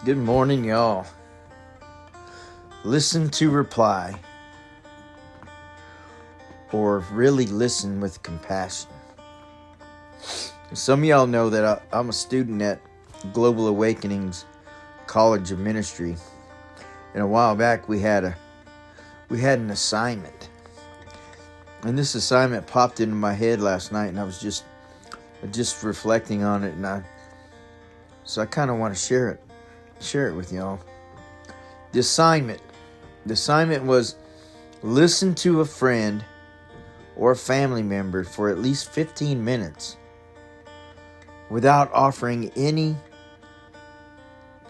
Good morning, y'all. Listen to reply, or really listen with compassion. Some of y'all know that I'm a student at Global Awakenings College of Ministry, and a while back we had an assignment, and this assignment popped into my head last night, and I was just reflecting on it, and so I kind of want to share it with y'all. The assignment was listen to a friend or a family member for at least 15 minutes without offering any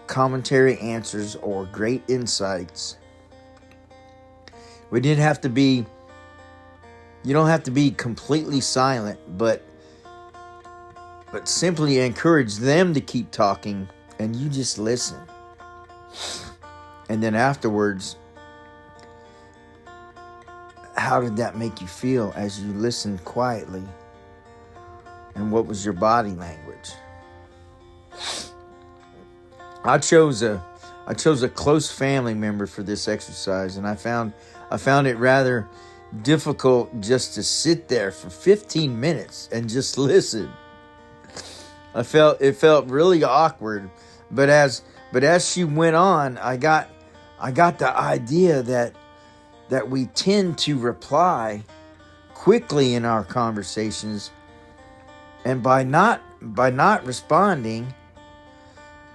commentary, answers, or great insights. You don't have to be completely silent, but simply encourage them to keep talking and you just listen. And then afterwards, how did that make you feel as you listened quietly? And what was your body language? I chose a close family member for this exercise, and I found it rather difficult just to sit there for 15 minutes and just listen. It felt really awkward, but as she went on, I got the idea that we tend to reply quickly in our conversations, and by not responding,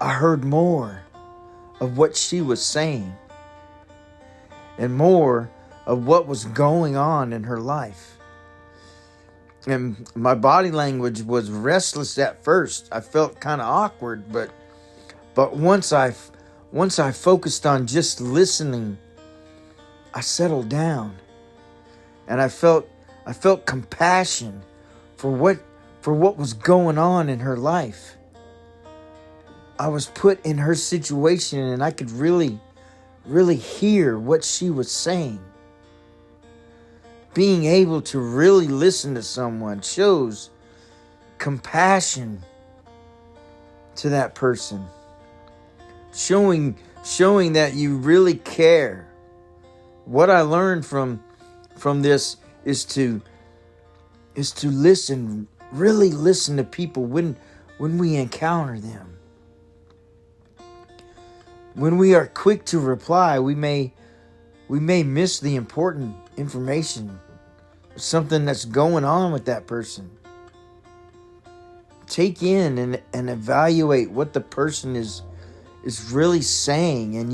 I heard more of what she was saying and more of what was going on in her life. And my body language was restless at first. I felt kind of awkward, but once I focused on just listening, I settled down, and I felt compassion for what was going on in her life. I was put in her situation, and I could really hear what she was saying. Being able to really listen to someone shows compassion to that person. Showing that you really care. What I learned from this is to listen, really listen to people when we encounter them. When we are quick to reply, we may miss the important information, something that's going on with that person. Take in and evaluate what the person is really saying, and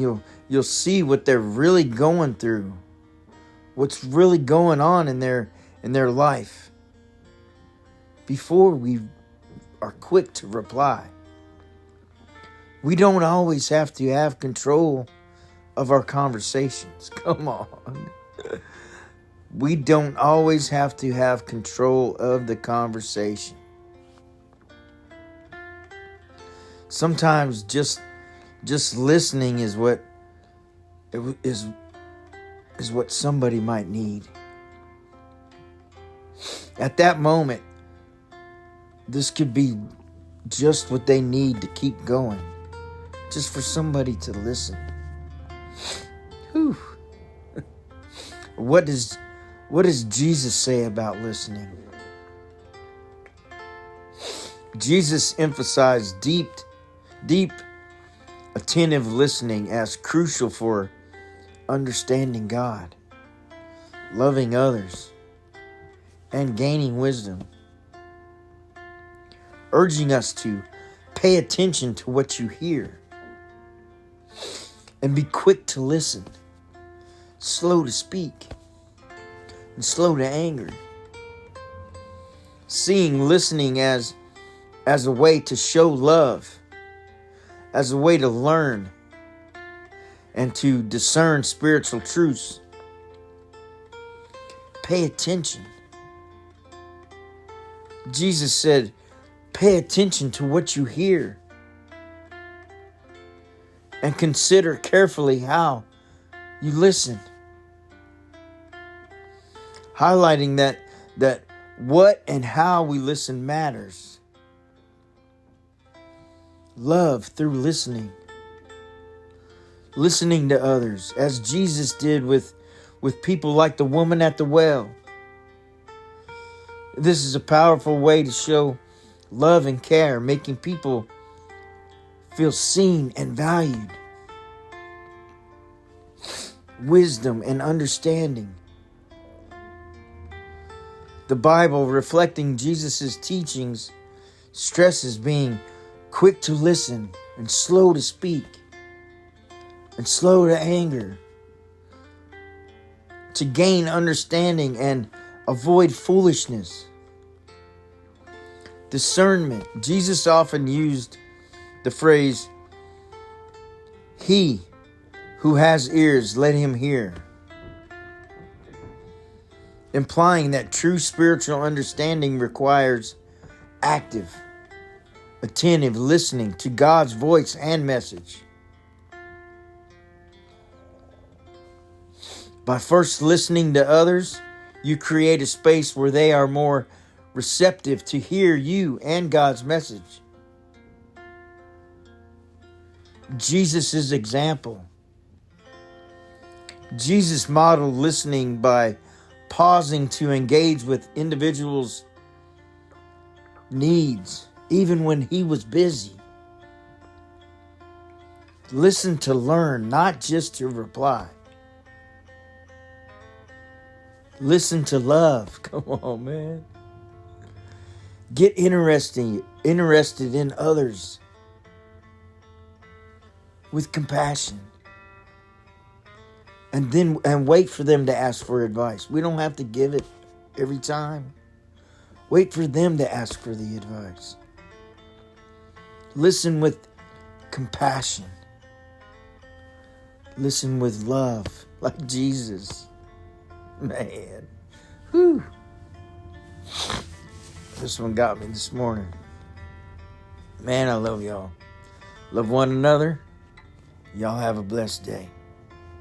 you'll see what they're really going through, what's really going on in their life, before we are quick to reply. We don't always have to have control of our conversations. Come on. We don't always have to have control of the conversation. Sometimes just listening is what somebody might need. At that moment, this could be just what they need to keep going. Just for somebody to listen. Whew. What does Jesus say about listening? Jesus emphasized deep, attentive listening as crucial for understanding God, loving others, and gaining wisdom, urging us to pay attention to what you hear and be quick to listen, slow to speak, and slow to anger. Seeing listening as a way to show love, as a way to learn and to discern spiritual truths. Pay attention. Jesus said, pay attention to what you hear and consider carefully how you listen. Highlighting that what and how we listen matters. Love through listening listening to others, as Jesus did with people like the woman at the well. This is a powerful way to show love and care, making people feel seen and valued. Wisdom and understanding. The Bible, reflecting Jesus' teachings, stresses being quick to listen and slow to speak and slow to anger, to gain understanding and avoid foolishness. Discernment. Jesus often used the phrase, "He who has ears, let him hear," implying that true spiritual understanding requires active, attentive listening to God's voice and message. By first listening to others, you create a space where they are more receptive to hear you and God's message. Jesus' example. Jesus modeled listening by pausing to engage with individuals' needs, even when he was busy. Listen to learn, not just to reply. Listen to love. Come on, man. Get interested in others with compassion. And wait for them to ask for advice. We don't have to give it every time. Wait for them to ask for the advice. Listen with compassion. Listen with love, like Jesus. Man. Whew. This one got me this morning. Man, I love y'all. Love one another. Y'all have a blessed day.